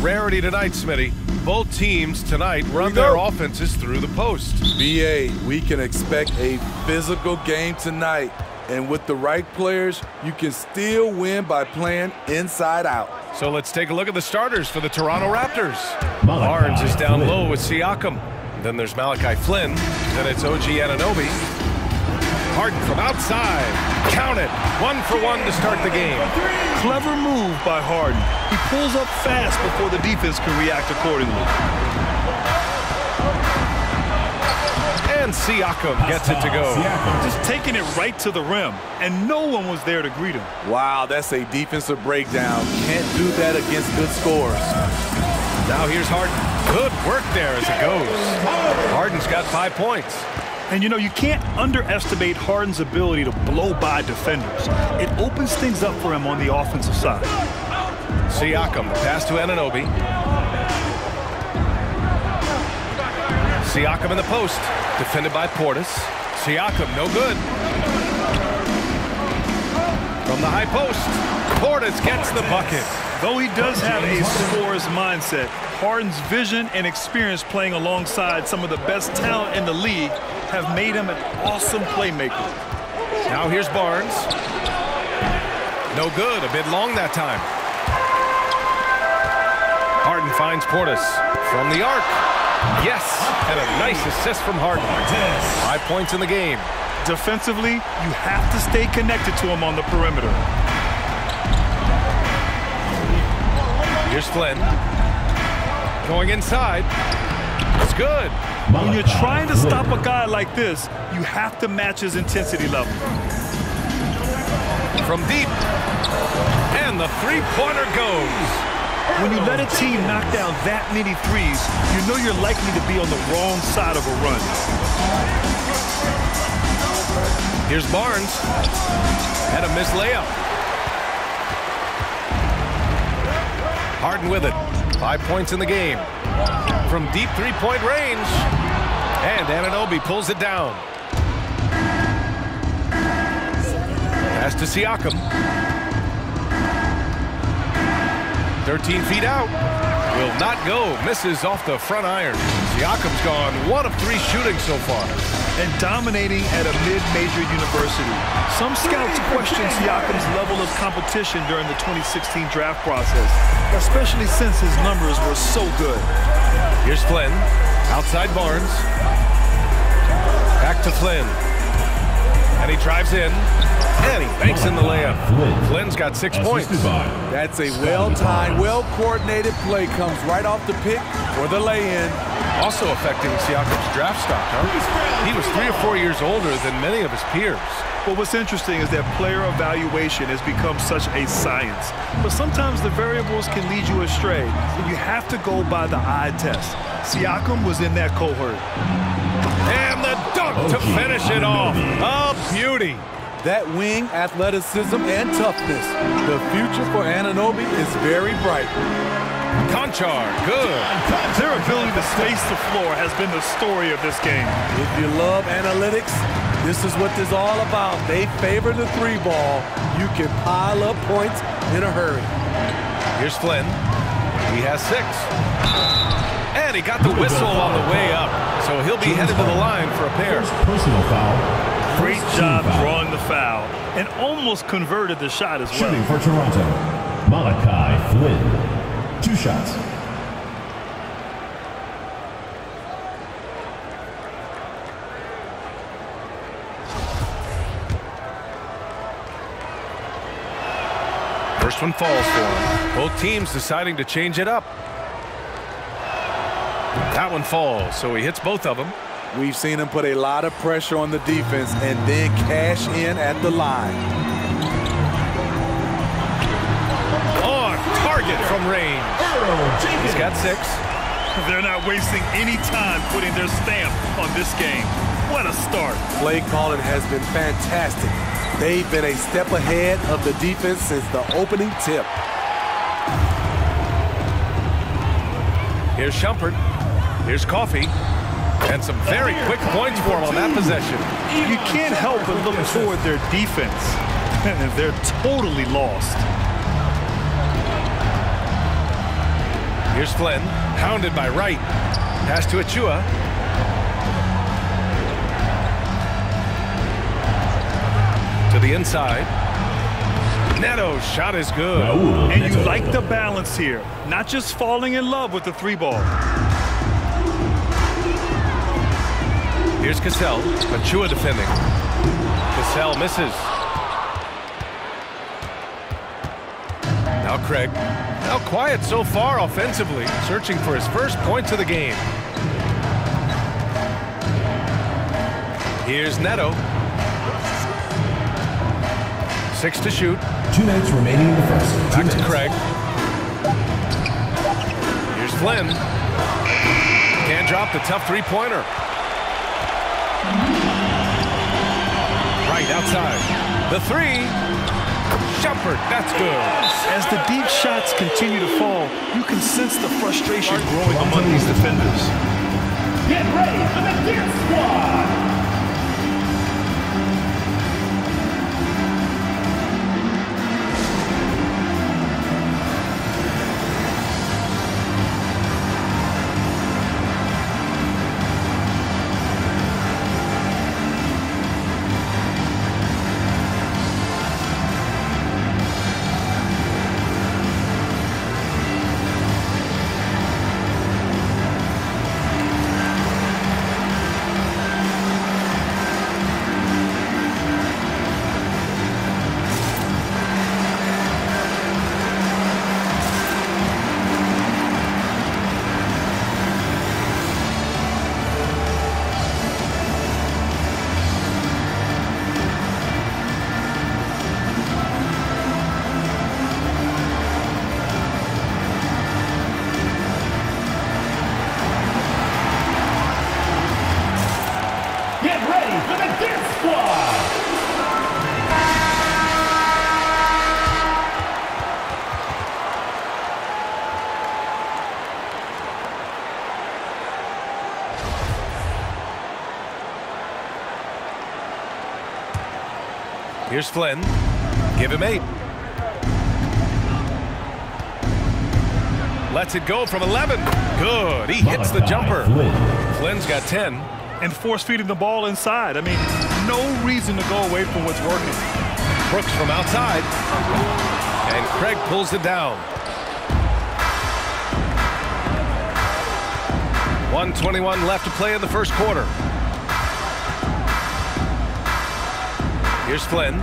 rarity tonight, Smitty. Both teams tonight run their offenses through the post. BA, we can expect a physical game tonight. And with the right players, you can still win by playing inside out. So let's take a look at the starters for the Toronto Raptors. Barnes is down low with Siakam. Then there's Malachi Flynn. Then it's OG Anunoby. Harden from outside. Count it. 1 for 1 to start the game. Clever move by Harden. He pulls up fast before the defense can react accordingly. And Siakam gets it to go. Just taking it right to the rim, and no one was there to greet him. Wow, that's a defensive breakdown. Can't do that against good scorers. Now here's Harden. Good work there as it goes. Harden's got 5 points. And you know, you can't underestimate Harden's ability to blow by defenders. It opens things up for him on the offensive side. Siakam, the pass to Anunoby. Siakam in the post, defended by Portis. Siakam, no good. From the high post, Portis gets the bucket. Though he does have a scorer's mindset, Harden's vision and experience playing alongside some of the best talent in the league have made him an awesome playmaker. Now here's Barnes. No good, a bit long that time. Harden finds Portis from the arc. Yes, and a nice assist from Harden. 5 points in the game. Defensively, you have to stay connected to him on the perimeter. Here's Flynn. Going inside. It's good. When you're trying to stop a guy like this, you have to match his intensity level. From deep. And the three-pointer goes. When you let a team knock down that many threes, you know you're likely to be on the wrong side of a run. Here's Barnes. Had a missed layup. Harden with it. 5 points in the game. From deep three-point range. And Anunoby pulls it down. Pass to Siakam. 13 feet out. Will not go. Misses off the front iron. Siakam's gone 1 of 3 shooting so far. And dominating at a mid-major university. Some scouts question Siakam's level of competition during the 2016 draft process, especially since his numbers were so good. Here's Flynn. Outside Barnes. Back to Flynn. And he drives in. And he banks in the layup. Flynn's got 6 points. That's a well-timed, well-coordinated play. Comes right off the pick for the lay-in. Also affecting Siakam's draft stock, huh? He was 3 or 4 years older than many of his peers. Well, what's interesting is that player evaluation has become such a science. But sometimes the variables can lead you astray. So you have to go by the eye test. Siakam was in that cohort. And the dunk to finish it off. A beauty. That wing athleticism and toughness. The future for Anunoby is very bright. Conchar, good. Their ability to space the floor has been the story of this game. If you love analytics, this is what this is all about. They favor the 3-ball. You can pile up points in a hurry. Here's Flynn. He has 6. And he got the whistle on the way up. So he'll be headed to the line for a pair. Personal foul. Great job drawing the foul and almost converted the shot as well. Shooting for Toronto, Malachi Flynn. 2 shots. First one falls for him. Both teams deciding to change it up. That one falls, so he hits both of them. We've seen him put a lot of pressure on the defense and then cash in at the line. On target from range. He's got 6. They're not wasting any time putting their stamp on this game. What a start. Play calling has been fantastic. They've been a step ahead of the defense since the opening tip. Here's Shumpert. Here's Coffey. And some very quick points for him on that possession. You can't help but look toward their defense. They're totally lost. Here's Flynn, hounded by Wright. Pass to Achua. To the inside. Neto's shot is good. And you like the balance here. Not just falling in love with the 3-ball. Here's Cassell. Achua defending. Cassell misses. Now Craig. Now quiet so far offensively. Searching for his first points of the game. Here's Neto. 6 to shoot. 2 minutes remaining in the first. Back to Craig. Here's Flynn. Can't drop the tough 3-pointer. Right outside. The 3. Shumpert. That's good. As the deep shots continue to fall, you can sense the frustration growing among these defenders. Get ready for the Deer Squad! Here's Flynn. Give him 8. Lets it go from 11. Good. He hits the jumper. Flynn's got 10. And force-feeding the ball inside. I mean, no reason to go away from what's working. Brooks from outside. And Craig pulls it down. 1:21 left to play in the first quarter. Here's Flynn.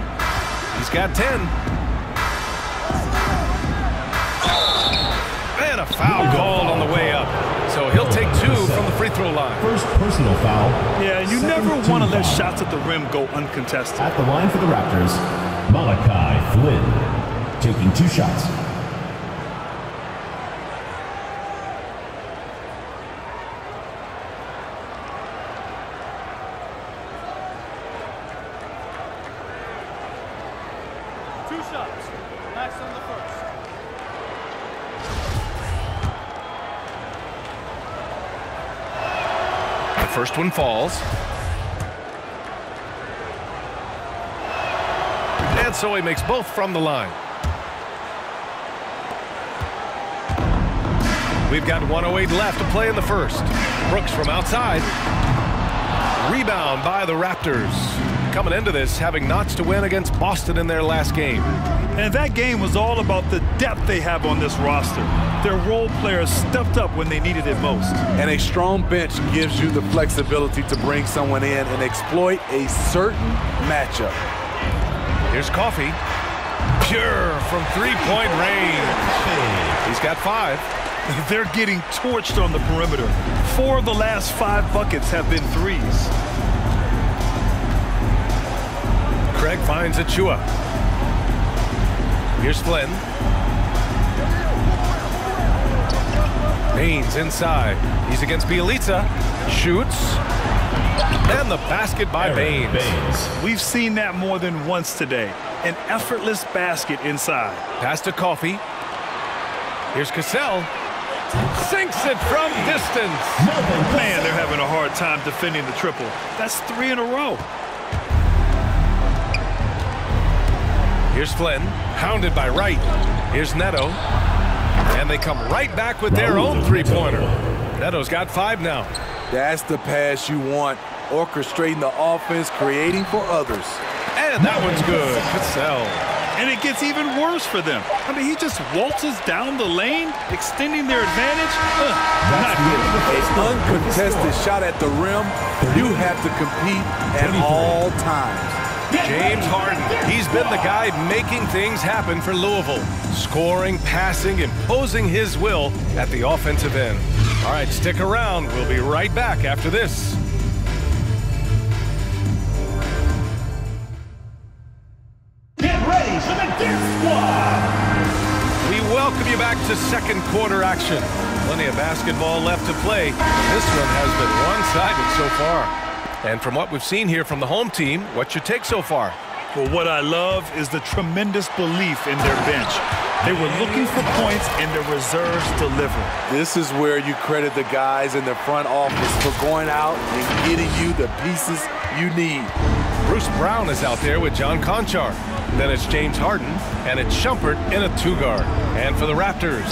He's got 10. And a foul called on the way up. So he'll take 2 from the free throw line. First personal foul. Yeah, you never want to let shots at the rim go uncontested. At the line for the Raptors, Malachi Flynn taking 2 shots. Max on the first. The first one falls. And so he makes both from the line. We've got 1:08 left to play in the first. Brooks from outside. Rebound by the Raptors. Coming into this, having knots to win against Boston in their last game. And that game was all about the depth they have on this roster. Their role players stepped up when they needed it most. And a strong bench gives you the flexibility to bring someone in and exploit a certain matchup. Here's Coffey. Pure from three-point range. He's got 5. They're getting torched on the perimeter. 4 of the last 5 buckets have been threes. Craig finds Achua. Here's Flynn. Baines inside. He's against Bielitsa. Shoots. And the basket by Baines. We've seen that more than once today. An effortless basket inside. Pass to Coffey. Here's Cassell. Sinks it from distance. Man, they're having a hard time defending the triple. That's 3 in a row. Here's Flynn, hounded by Wright. Here's Neto. And they come right back with their own three-pointer. Neto's got 5 now. That's the pass you want. Orchestrating the offense, creating for others. And that one's good. Cassell. And it gets even worse for them. I mean, he just waltzes down the lane, extending their advantage. Not good. An uncontested shot at the rim. You have to compete at all times. James Harden, he's been the guy making things happen for Louisville. Scoring, passing, imposing his will at the offensive end. All right, stick around. We'll be right back after this. We welcome you back to second quarter action. Plenty of basketball left to play. This one has been one-sided so far. And from what we've seen here from the home team, what's your take so far? Well, what I love is the tremendous belief in their bench. They were looking for points, and the reserves delivered. This is where you credit the guys in the front office for going out and getting you the pieces you need. Bruce Brown is out there with John Conchar. Then it's James Harden, and it's Shumpert in a 2-guard. And for the Raptors,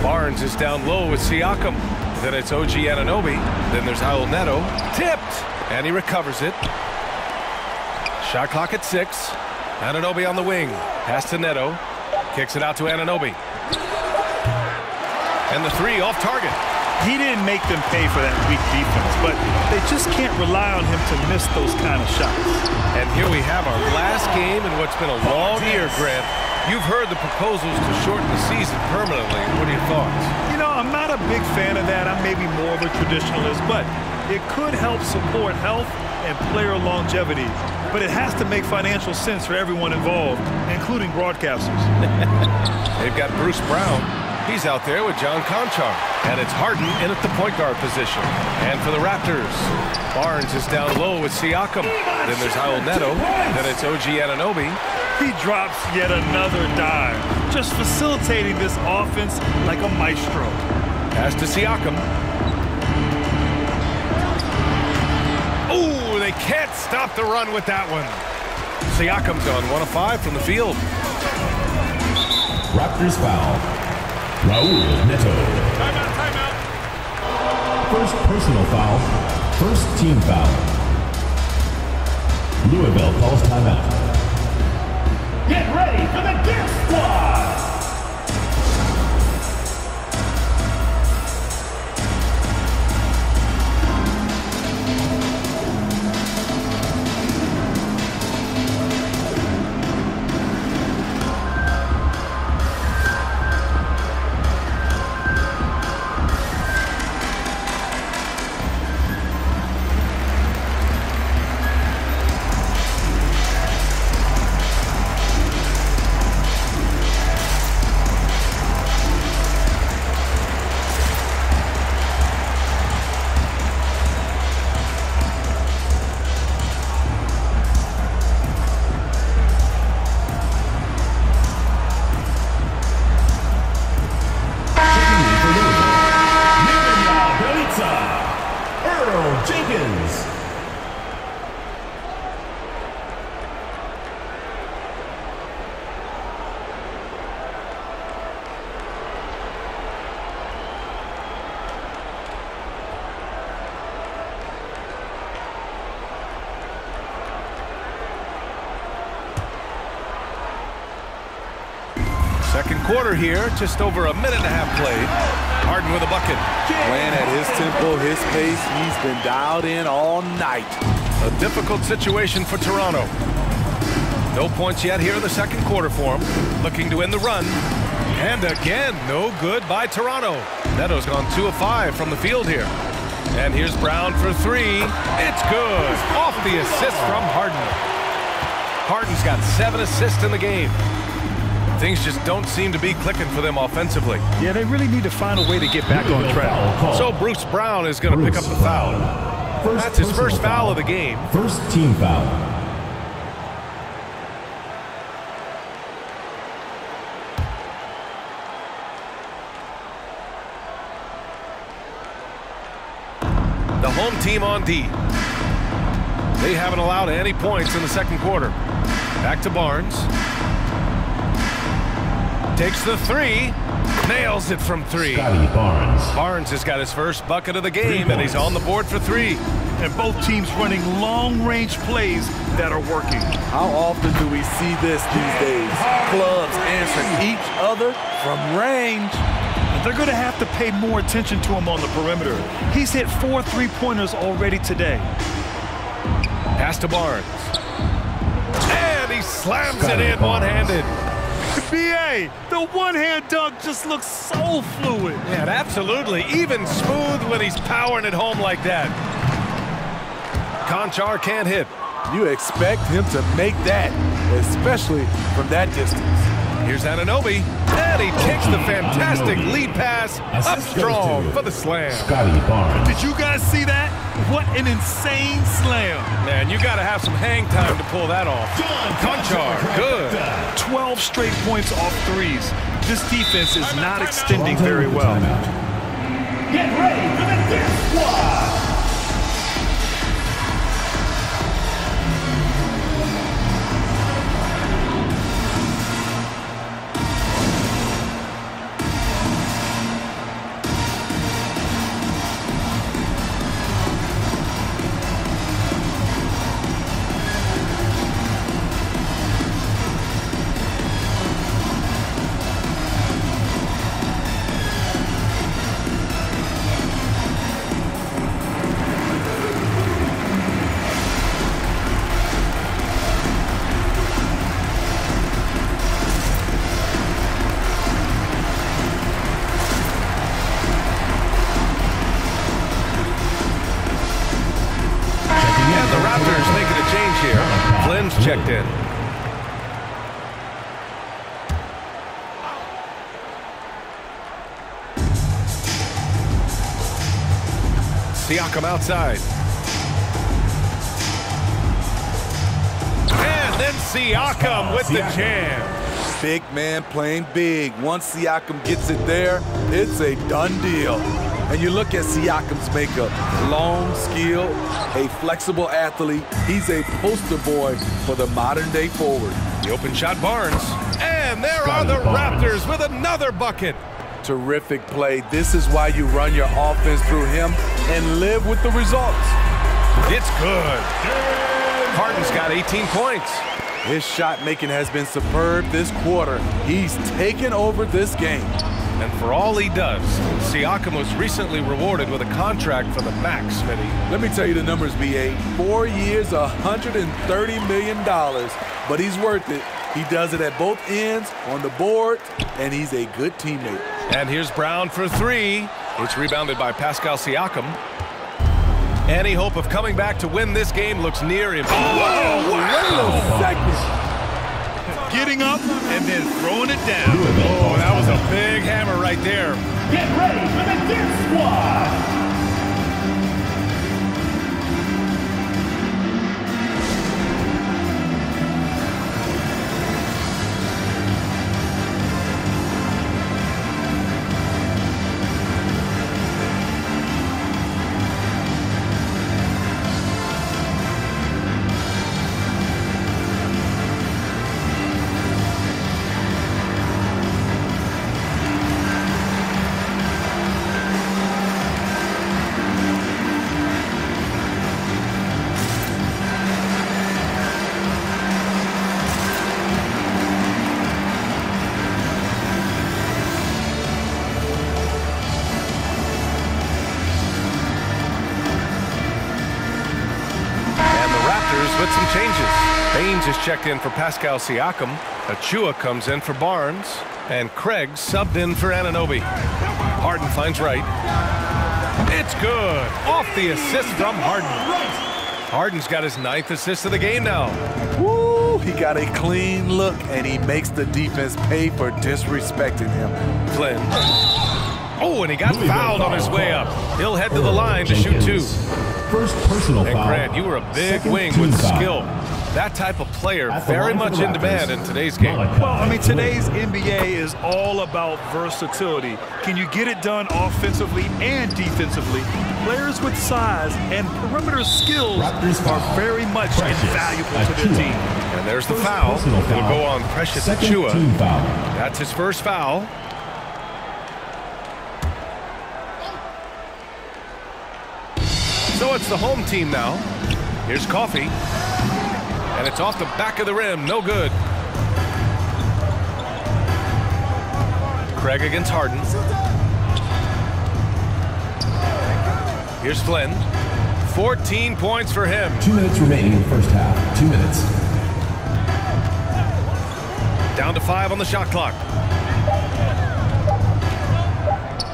Barnes is down low with Siakam. Then it's OG Anunoby. Then there's Raul Neto. Tipped, and he recovers it. Shot clock at 6. Anunoby on the wing. Pass to Neto. Kicks it out to Anunoby. And the 3 off target. He didn't make them pay for that weak defense, but they just can't rely on him to miss those kind of shots. And here we have our last game in what's been a long year, Grant. You've heard the proposals to shorten the season permanently. What are your thoughts? You know, I'm not a big fan of that. I'm maybe more of a traditionalist, but it could help support health and player longevity. But it has to make financial sense for everyone involved, including broadcasters. They've got Bruce Brown. He's out there with John Conchar. And it's Harden in at the point guard position. And for the Raptors, Barnes is down low with Siakam. Then there's Raul Neto. Then it's OG Anunoby. He drops yet another dime, just facilitating this offense like a maestro. Pass to Siakam. Oh, they can't stop the run with that one. Siakam's on 1 of 5 from the field. Raptors foul. Raul Neto. Timeout, timeout. First personal foul. First team foul. Louisville calls timeout. Get ready for the Dip Squad! Second quarter here, just over a minute and a half played. Harden with a bucket. Playing at his tempo, his pace, he's been dialed in all night. A difficult situation for Toronto. No points yet here in the second quarter for him. Looking to win the run. And again, no good by Toronto. Neto's gone 2 of 5 from the field here. And here's Brown for 3. It's good. Off the assist from Harden. Harden's got 7 assists in the game. Things just don't seem to be clicking for them offensively. Yeah, they really need to find a way to get back on track. So Bruce Brown is going to pick up the foul. That's his first foul of the game. First team foul. The home team on D. They haven't allowed any points in the second quarter. Back to Barnes. Takes the 3. Nails it from three. Barnes has got his first bucket of the game, and he's on the board for three. And both teams running long-range plays that are working. How often do we see this these days? Clubs answering each other from range. And they're going to have to pay more attention to him on the perimeter. He's hit 4 3-pointers already today. Pass to Barnes. And he slams it in one-handed. B.A., the one-hand dunk just looks so fluid. Yeah, absolutely. Even smooth when he's powering it home like that. Conchar can't hit. You expect him to make that, especially from that distance. Here's Anunoby, and he kicks the fantastic lead pass up strong for the slam. Did you guys see that? What an insane slam. Man, you got to have some hang time to pull that off. Conchar, good. 12 straight points off threes. This defense is not extending very well. Get ready for the Dip Squad. Checked in. Siakam outside. And then Siakam with the jam. Big man playing big. Once Siakam gets it there, it's a done deal. And you look at Siakam's makeup. Long, skilled, a flexible athlete. He's a poster boy for the modern-day forward. The open shot, Barnes. And there are the Raptors with another bucket. Terrific play. This is why you run your offense through him and live with the results. It's good. Harden's got 18 points. His shot making has been superb this quarter. He's taken over this game. And for all he does, Siakam was recently rewarded with a contract for the max, Smitty. Let me tell you the numbers, B.A. 4 years, $130 million. But he's worth it. He does it at both ends, on the board, and he's a good teammate. And here's Brown for three. It's rebounded by Pascal Siakam. Any hope of coming back to win this game looks near impossible. Whoa, wow. Second. Getting up and then throwing it down. Oh, that was a big hammer right there. Get ready for the Dip Squad. With some changes. Baines is checked in for Pascal Siakam. Achua comes in for Barnes. And Craig subbed in for Anunoby. Harden finds Wright. It's good. Off the assist from Harden. Harden's got his 9th assist of the game now. Woo! He got a clean look, and he makes the defense pay for disrespecting him. Flynn. Oh, and he got fouled on his way up. He'll head to the line to shoot two. First personal and foul. Grant, you were a big Second wing with foul. skill. That type of player very much in demand in today's game. Well, I mean, today's NBA is all about versatility. Can you get it done offensively and defensively? Players with size and perimeter skills are very much invaluable to their team. And there's the foul. It'll go on Precious Achua. That's his first foul. So it's the home team now. Here's Coffee. And it's off the back of the rim. No good. Craig against Harden. Here's Flynn. 14 points for him. 2 minutes remaining in the first half. 2 minutes. Down to 5 on the shot clock.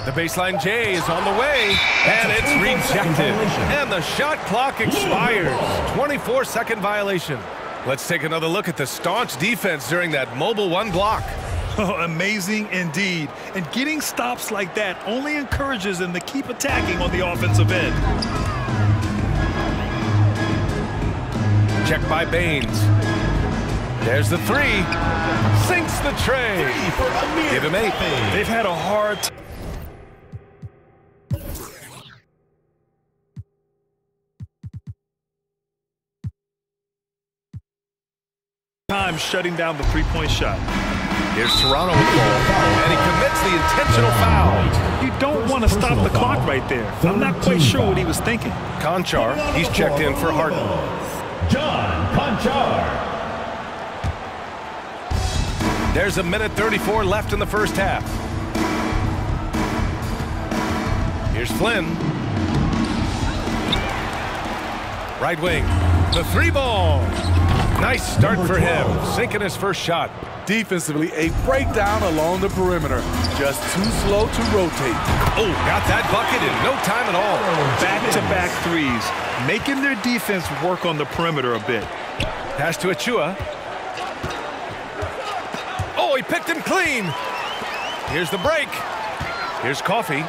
The baseline J is on the way, and it's rejected. And the shot clock expires. 24-second violation. Let's take another look at the staunch defense during that mobile one block. Oh, amazing indeed. And getting stops like that only encourages them to keep attacking on the offensive end. Check by Baines. There's the three. Sinks the tray. Give him 8. They've had a hard time shutting down the three-point shot. Here's Toronto with the ball, and he commits the intentional foul. You don't want to stop the clock right there. I'm not quite sure what he was thinking. Conchar, he's checked in for Harden. John Conchar. There's a minute 34 left in the first half. Here's Flynn. Right wing, the 3-ball. Nice start for him, sinking his first shot. Defensively, a breakdown along the perimeter. Just too slow to rotate. Oh, got that bucket in no time at all. Back-to-back threes, making their defense work on the perimeter a bit. Pass to Achua. Oh, he picked him clean. Here's the break. Here's Coffee.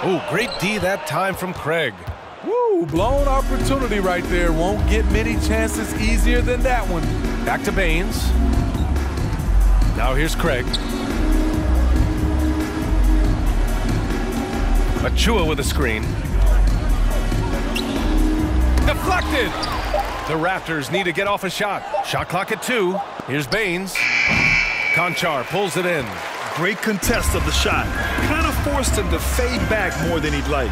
Oh, great D that time from Craig. Woo, blown opportunity right there. Won't get many chances easier than that one. Back to Baines. Now here's Craig. Achua with a screen. Deflected. The Raptors need to get off a shot. Shot clock at 2. Here's Baines. Conchar pulls it in. Great contest of the shot. Kind of forced him to fade back more than he'd like.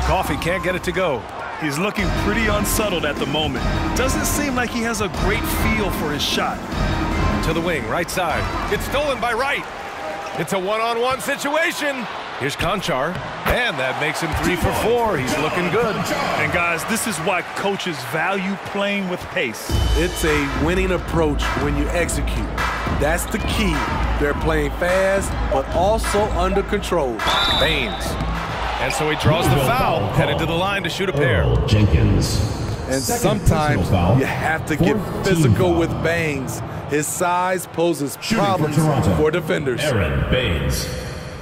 Coffee can't get it to go. He's looking pretty unsettled at the moment. Doesn't seem like he has a great feel for his shot. To the wing, right side. It's stolen by Wright. It's a one-on-one situation. Here's Conchar, and that makes him 3 for 4. He's looking good. And guys, this is why coaches value playing with pace. It's a winning approach when you execute. That's the key. They're playing fast, but also under control. Baines. And so he draws the foul, headed to the line to shoot a pair. Jenkins. And sometimes you have to get physical with Baines. His size poses problems for defenders. Aaron Baines.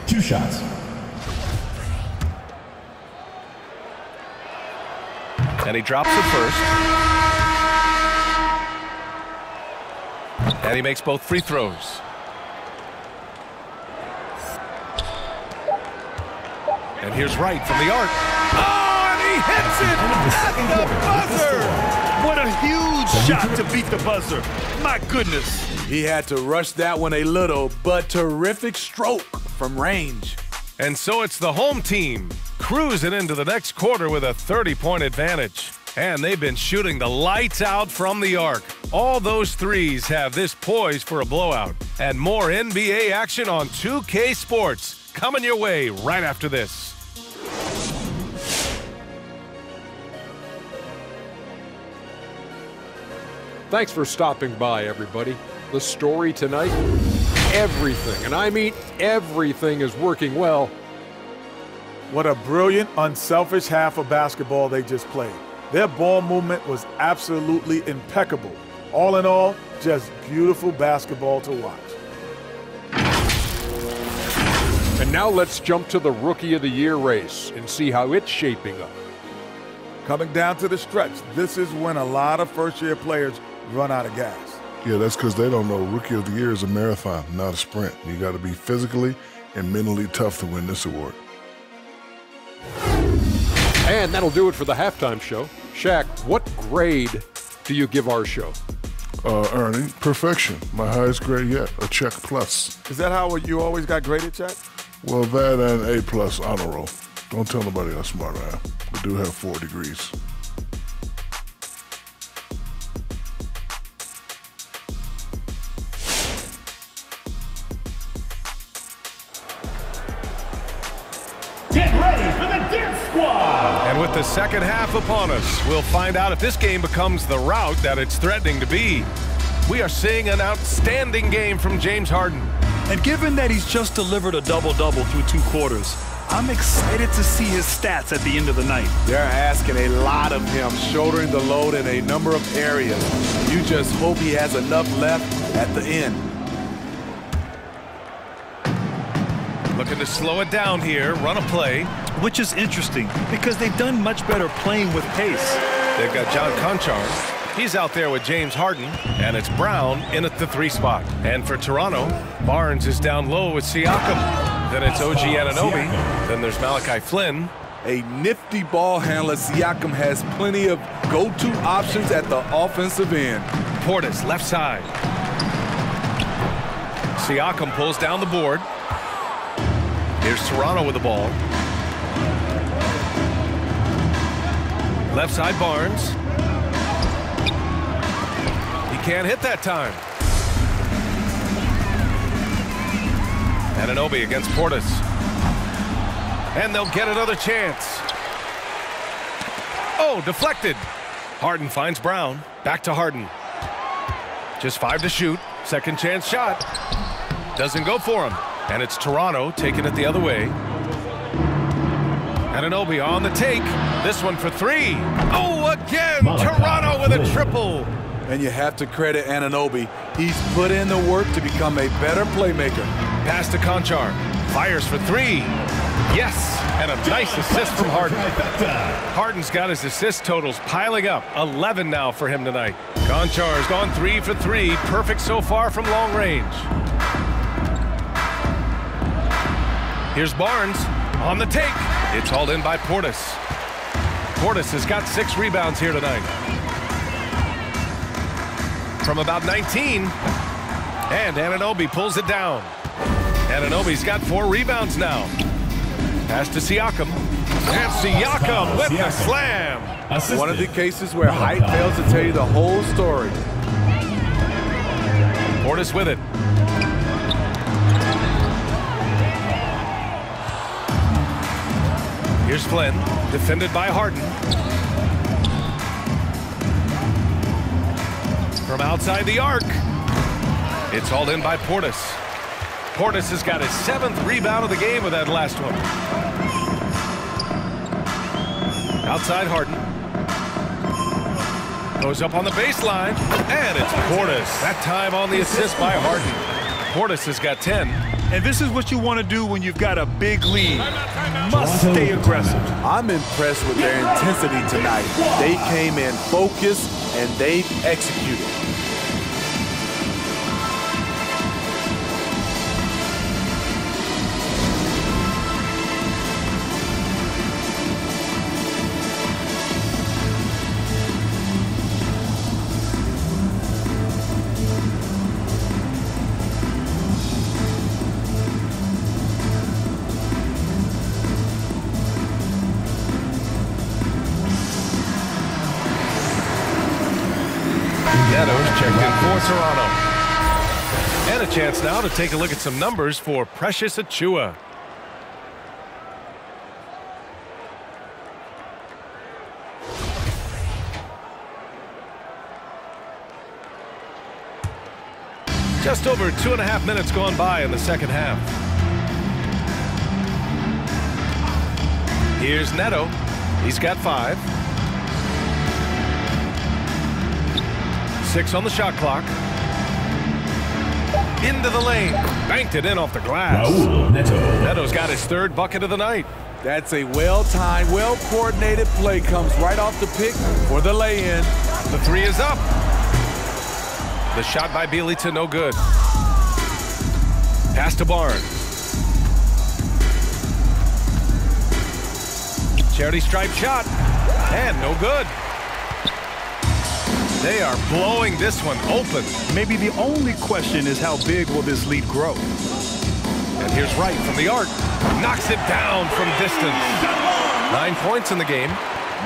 2 shots. And he drops it first. And he makes both free throws. And here's Wright from the arc. Oh, and he hits it at the buzzer. What a huge shot to beat the buzzer. My goodness. He had to rush that one a little, but terrific stroke from range. And so it's the home team cruising into the next quarter with a 30-point advantage. And they've been shooting the lights out from the arc. All those threes have this poised for a blowout. And more NBA action on 2K Sports coming your way right after this. Thanks for stopping by, everybody. The story tonight, everything, and I mean everything, is working well. What a brilliant, unselfish half of basketball they just played. Their ball movement was absolutely impeccable. All in all, just beautiful basketball to watch. And now let's jump to the Rookie of the Year race and see how it's shaping up. Coming down to the stretch, this is when a lot of first-year players run out of gas. Yeah, that's because they don't know Rookie of the Year is a marathon, not a sprint. You got to be physically and mentally tough to win this award. And that'll do it for the halftime show. Shaq, what grade do you give our show? Ernie, perfection. My highest grade yet, a check plus. Is that how you always got graded, Jack? Well, that and A+ honor roll. Don't tell nobody how smart I am. I do have 4 degrees. Get ready for the Dance Squad! And with the second half upon us, we'll find out if this game becomes the rout that it's threatening to be. We are seeing an outstanding game from James Harden. And given that he's just delivered a double-double through 2 quarters, I'm excited to see his stats at the end of the night. They're asking a lot of him, shouldering the load in a number of areas. You just hope he has enough left at the end. Looking to slow it down here, run a play. Which is interesting because they've done much better playing with pace. They've got John Conchar. He's out there with James Harden, and it's Brown in at the 3 spot. And for Toronto, Barnes is down low with Siakam. Then it's OG Anunoby. Then there's Malachi Flynn. A nifty ball handler. Siakam has plenty of go-to options at the offensive end. Portis, left side. Siakam pulls down the board. Here's Toronto with the ball. Left side, Barnes. He can't hit that time. Anunoby against Portis. And they'll get another chance. Oh, deflected. Harden finds Brown. Back to Harden. Just 5 to shoot. Second chance shot. Doesn't go for him. And it's Toronto taking it the other way. Anunoby on the take. This one for 3. Oh, again! Toronto with a triple. And you have to credit Anunoby. He's put in the work to become a better playmaker. Pass to Conchar. Fires for 3. Yes! And a nice assist from Harden. Harden's got his assist totals piling up. 11 now for him tonight. Conchar's gone 3 for 3. Perfect so far from long range. Here's Barnes on the take. It's hauled in by Portis. Portis has got 6 rebounds here tonight. From about 19. And Anunoby pulls it down. Anunoby's got 4 rebounds now. Pass to Siakam. And Siakam with the slam. One of the cases where height fails to tell you the whole story. Portis with it. Here's Flynn, defended by Harden. From outside the arc. It's hauled in by Portis. Portis has got his 7th rebound of the game with that last one. Outside Harden. Goes up on the baseline. And it's Portis. That time on the assist by Harden. Portis has got 10. And this is what you want to do when you've got a big lead. Must stay aggressive. I'm impressed with their intensity tonight. They came in focused and they've executed. Neto's checked in for Toronto. And a chance now to take a look at some numbers for Precious Achiuwa. Just over 2.5 minutes gone by in the second half. Here's Neto. He's got 5. 6 on the shot clock. Into the lane. Banked it in off the glass. Neto's got his 3rd bucket of the night. That's a well-timed, well-coordinated play. Comes right off the pick for the lay-in. The 3 is up. The shot by Bjelica, no good. Pass to Barnes. Charity stripe shot. And no good. They are blowing this one open. Maybe the only question is how big will this lead grow? And here's Wright from the arc. Knocks it down from distance. 9 points in the game.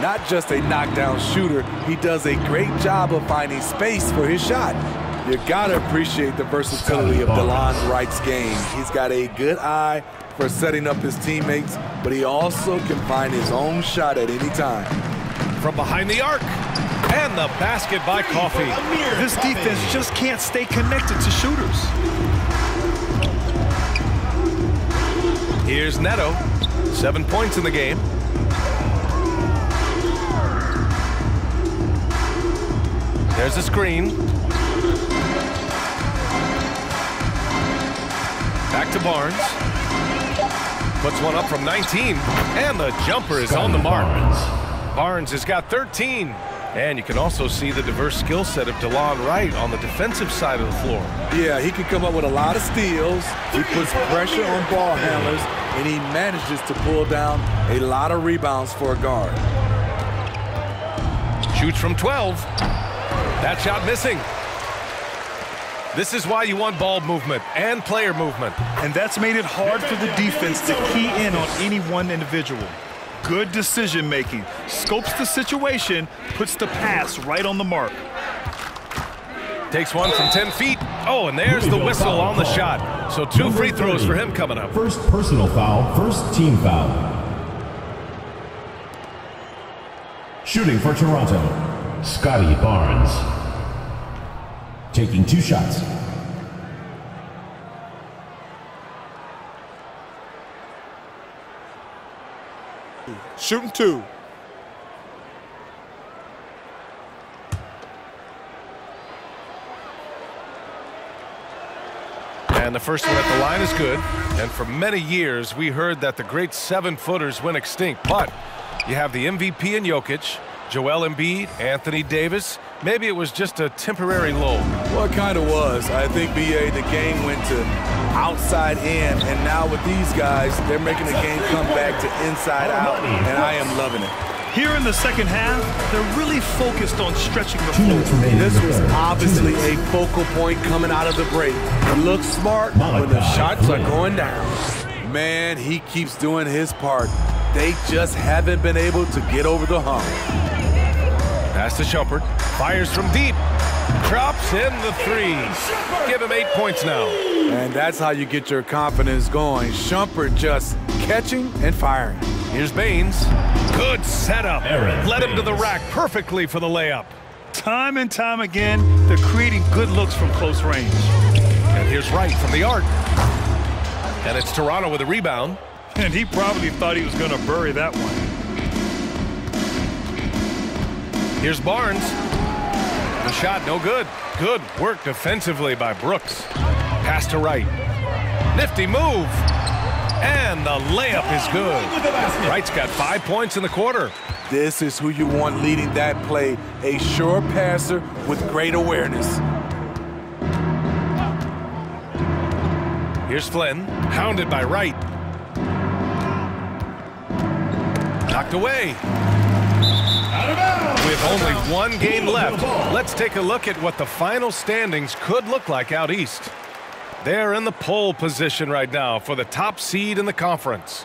Not just a knockdown shooter, he does a great job of finding space for his shot. You gotta appreciate the versatility of DeLon Wright's game. He's got a good eye for setting up his teammates, but he also can find his own shot at any time. From behind the arc, and the basket by Coffey. This defense just can't stay connected to shooters. Here's Neto, 7 points in the game. There's a screen. Back to Barnes. Puts one up from 19, and the jumper is on the mark. Barnes has got 13. And you can also see the diverse skill set of DeLon Wright on the defensive side of the floor. Yeah, he can come up with a lot of steals. He puts pressure on ball handlers, and he manages to pull down a lot of rebounds for a guard. Shoots from 12. That shot missing. This is why you want ball movement and player movement. And that's made it hard for the defense to key in on any one individual. Good decision-making. Scopes the situation, puts the pass right on the mark. Takes one from 10 feet. Oh, and there's the whistle on the shot. So 2 free throws for him coming up. First personal foul, first team foul. Shooting for Toronto, Scotty Barnes. Taking 2 shots. Shooting 2. And the first one at the line is good. And for many years, we heard that the great 7-footers went extinct. But you have the MVP in Jokic, Joel Embiid, Anthony Davis. Maybe it was just a temporary lull. Well, it kind of was. I think, B.A., the game went to outside in, and now with these guys, they're making the game come back to inside out, and I am loving it. Here in the second half, they're really focused on stretching the floor. This was obviously a focal point coming out of the break. It looks smart when the shots are going down. Man, he keeps doing his part. They just haven't been able to get over the hump. Pass to Shumpert. Fires from deep. Drops in the 3. Give him 8 points now. And that's how you get your confidence going. Shumpert just catching and firing. Here's Baines. Good setup. Led him to the rack perfectly for the layup. Time and time again, they're creating good looks from close range. And here's Wright from the arc. And it's Toronto with a rebound. And he probably thought he was going to bury that one. Here's Barnes. The shot no good. Good work defensively by Brooks. Pass to Wright. Nifty move. And the layup is good. Wright's got 5 points in the quarter. This is who you want leading that play. A sure passer with great awareness. Here's Flynn. Hounded by Wright. Knocked away. With only 1 game left, let's take a look at what the final standings could look like out east. They're in the pole position right now for the top seed in the conference.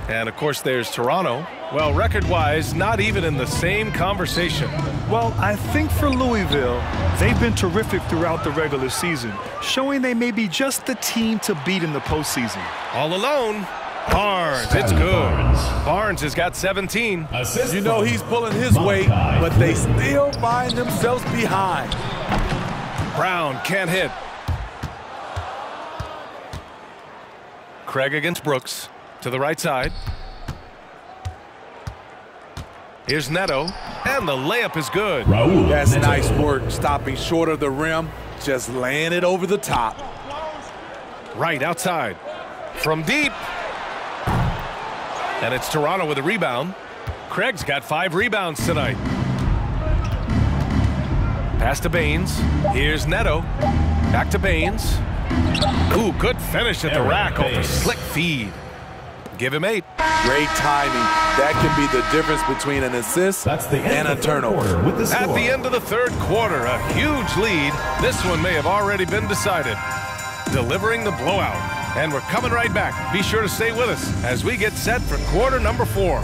And, of course, there's Toronto. Well, record-wise, not even in the same conversation. Well, I think for Louisville, they've been terrific throughout the regular season, showing they may be just the team to beat in the postseason. All alone. Barnes, it's good. Barnes has got 17. You know he's pulling his weight, but they still find themselves behind. Brown can't hit. Craig against Brooks to the right side. Here's Neto, and the layup is good. That's nice work, stopping short of the rim, just laying it over the top. Right outside. From deep. And it's Toronto with a rebound. Craig's got 5 rebounds tonight. Pass to Baines. Here's Neto. Back to Baines. Ooh, good finish at the rack off a slick feed. Give him 8. Great timing. That can be the difference between an assist and a turnover. At the end of the third quarter, a huge lead. This one may have already been decided. Delivering the blowout. And we're coming right back. Be sure to stay with us as we get set for quarter number 4.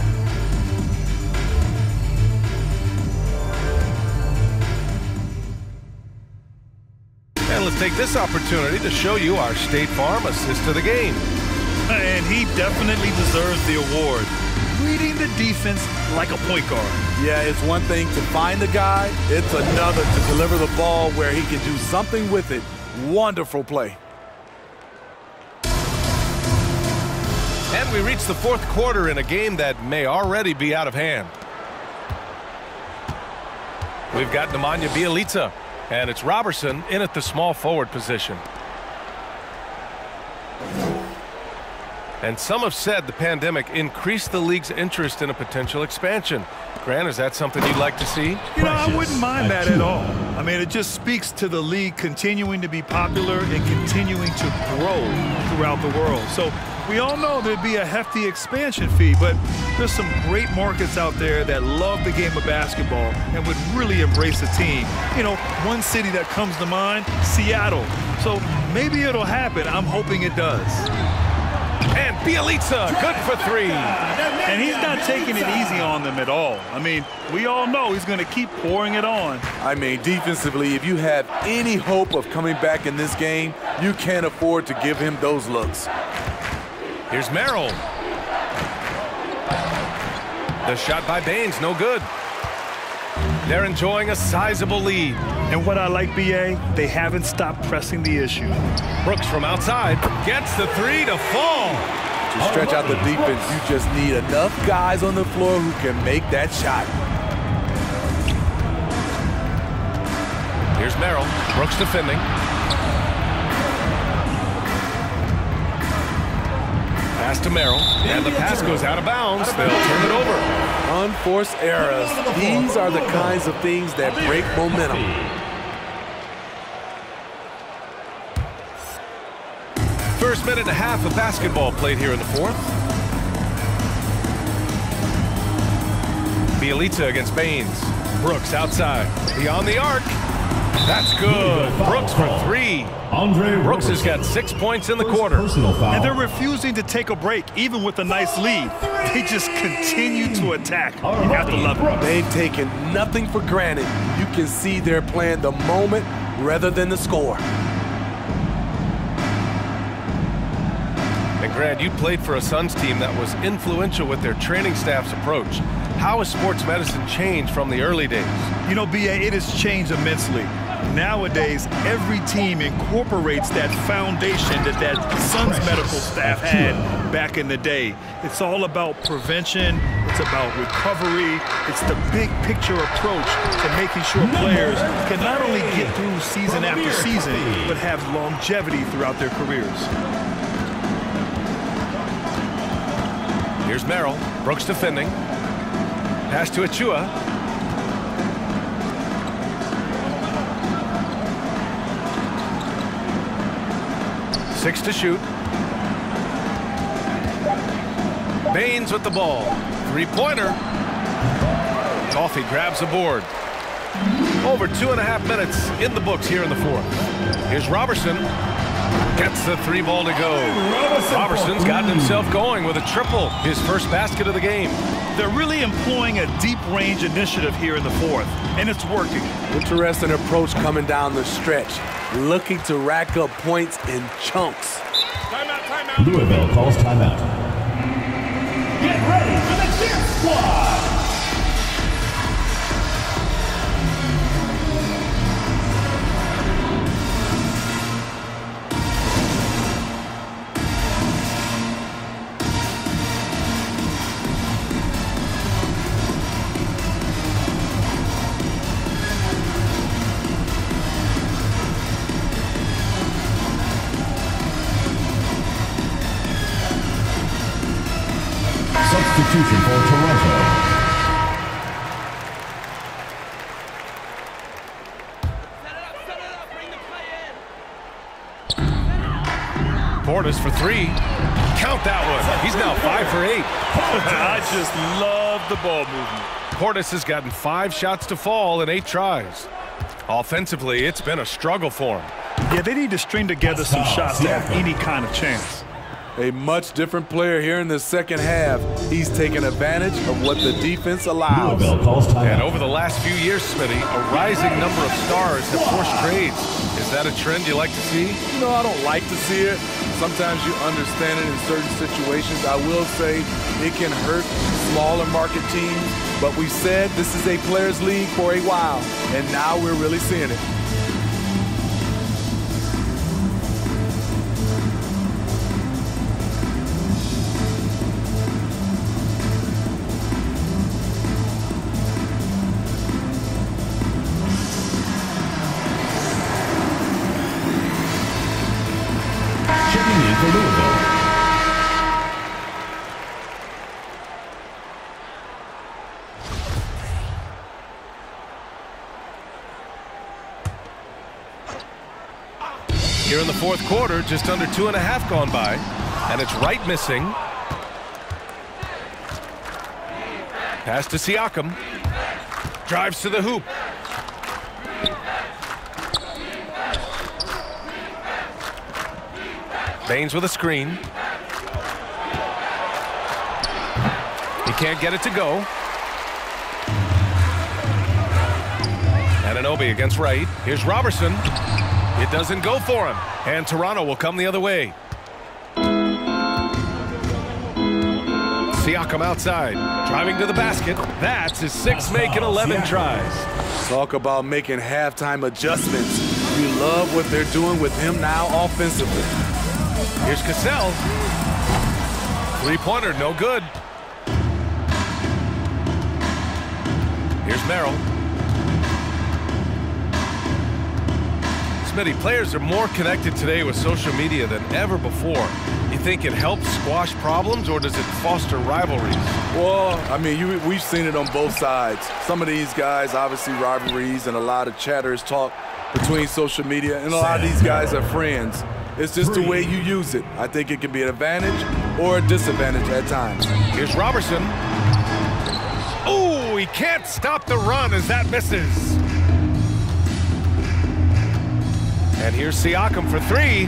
let's take this opportunity to show you our State Farm assist of the game. And he definitely deserves the award. Reading the defense like a point guard. Yeah, it's one thing to find the guy. It's another to deliver the ball where he can do something with it. Wonderful play. And we reach the fourth quarter in a game that may already be out of hand. We've got Nemanja Bjelica, and it's Robertson in at the small forward position. And some have said the pandemic increased the league's interest in a potential expansion. Grant, is that something you'd like to see? You know, I wouldn't mind that at all. I mean, it just speaks to the league continuing to be popular and continuing to grow throughout the world. So we all know there'd be a hefty expansion fee, but there's some great markets out there that love the game of basketball and would really embrace the team. You know, one city that comes to mind, Seattle. So maybe it'll happen. I'm hoping it does. And Bjelica, good for three. And he's not taking it easy on them at all. I mean, we all know he's going to keep pouring it on. I mean, defensively, if you have any hope of coming back in this game, you can't afford to give him those looks. Here's Merrill. The shot by Baines, no good. They're enjoying a sizable lead. And what I like, B.A., they haven't stopped pressing the issue. Brooks from outside gets the three to fall. To stretch out the defense, you just need enough guys on the floor who can make that shot. Here's Merrill. Brooks defending. Pass to Merrill, and the pass goes out of bounds. They'll turn it over. Unforced errors. These are the kinds of things that break momentum. First minute and a half of basketball played here in the fourth. Bjelica against Baines. Brooks outside. Beyond the arc. That's good. Brooks for three. Brooks has got 6 points in the quarter. And they're refusing to take a break, even with a nice lead. They just continue to attack. You have to love it. They've taken nothing for granted. You can see they're playing the moment rather than the score. And Grant, you played for a Suns team that was influential with their training staff's approach. How has sports medicine changed from the early days? You know, B.A., it has changed immensely. Nowadays, every team incorporates that foundation that Suns medical staff had back in the day. It's all about prevention. It's about recovery. It's the big picture approach to making sure players can not only get through season after season, but have longevity throughout their careers. Here's Merrill. Brooks defending. Pass to Achua. Six to shoot. Baines with the ball. Three-pointer. Coffey grabs the board. Over 2.5 minutes in the books here in the fourth. Here's Robertson. Gets the three ball to go. Robertson's gotten himself going with a triple. His first basket of the game. They're really employing a deep range initiative here in the fourth, and it's working. Interesting approach coming down the stretch. Looking to rack up points in chunks. Timeout. Louisville calls timeout. Get ready for the Dip Squad. Substitution for Toronto. Portis for three. Count that one. He's now 5 for 8. I just love the ball movement. Portis has gotten 5 shots to fall in 8 tries. Offensively, it's been a struggle for him. Yeah, they need to string together some shots to have any kind of chance. A much different player here in the second half. He's taking advantage of what the defense allows. Louisville calls timeout. And over the last few years, Smitty, a rising number of stars have forced trades. Is Is that a trend you like to see? You know, I don't like to see it. Sometimes you understand it in certain situations. I will say it can hurt smaller market teams, but we said this is a players' league for a while, and now we're really seeing it. For Louisville. Here in the fourth quarter, just under 2.5 gone by, and it's Wright missing. Pass to Siakam. Drives to the hoop. Baines with a screen. He can't get it to go. Anunoby against Wright. Here's Robertson. It doesn't go for him. And Toronto will come the other way. Siakam outside. Driving to the basket. That's his 6th make in 11 tries. Talk about making halftime adjustments. You love what they're doing with him now offensively. Here's Cassell. Three-pointer, no good. Here's Merrill. Smitty, players are more connected today with social media than ever before. You think it helps squash problems, or does it foster rivalries? Well, I mean, we've seen it on both sides. Some of these guys, obviously rivalries and a lot of chatters talk between social media, and a lot of these guys are friends. It's just the way you use it. I think it can be an advantage or a disadvantage at times. Here's Robertson. Oh, he can't stop the run as that misses. And here's Siakam for 3.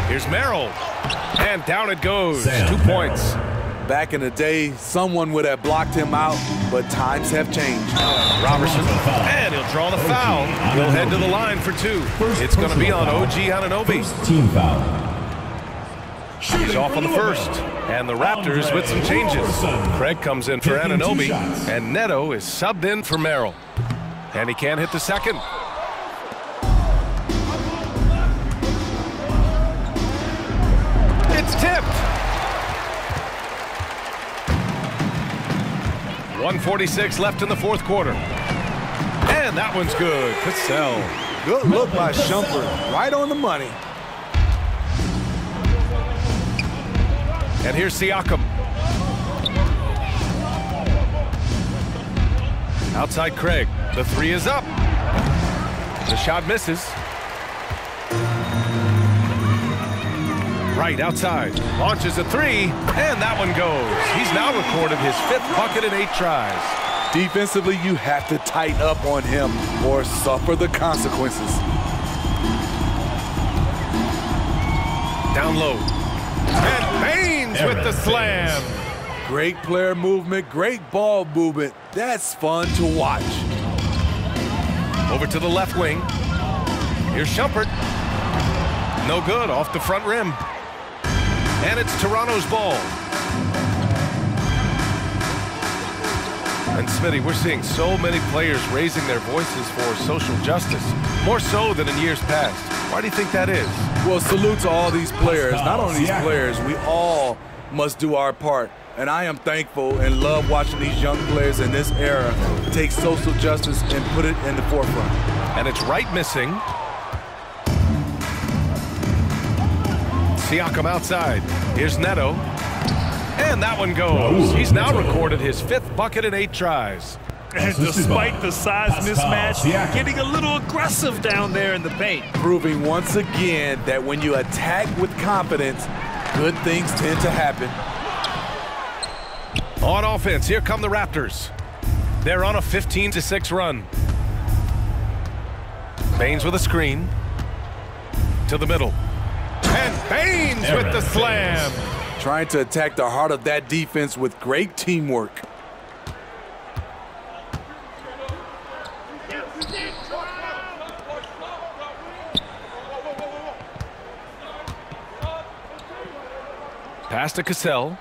Here's Merrill. And down it goes. 2 points. Back in the day, someone would have blocked him out, but times have changed. Robertson, and he'll draw the foul. He'll head to the line for 2. It's going to be on OG Anunoby. Team foul. He's off on the first. And the Raptors with some changes. Craig comes in for Anunoby, and Neto is subbed in for Merrill. And he can't hit the second. It's tipped. 1:46 left in the fourth quarter. And that one's good. Cassell. Good look by Shumpert. Right on the money. And here's Siakam. Outside Craig. The 3 is up. The shot misses. Right outside. Launches a 3. And that one goes. He's now recorded his 5th bucket in 8 tries. Defensively, you have to tighten up on him or suffer the consequences. Down low. And Baines with the slam. Great player movement, great ball movement. That's fun to watch. Over to the left wing. Here's Shumpert. No good, off the front rim. And it's Toronto's ball. And Smitty, we're seeing so many players raising their voices for social justice, more so than in years past. Why do you think that is? Well, salute to all these players. Not only these players, we all must do our part. And I am thankful and love watching these young players in this era take social justice and put it in the forefront. And it's Wright missing. Siakam outside. Here's Neto. And that one goes. He's now recorded his 5th bucket in 8 tries. And despite the size mismatch, getting a little aggressive down there in the paint. Proving once again that when you attack with confidence, good things tend to happen. On offense, here come the Raptors. They're on a 15-6 run. Baines with a screen. To the middle. And Baines with the slam. Trying to attack the heart of that defense with great teamwork. Pass to Cassell.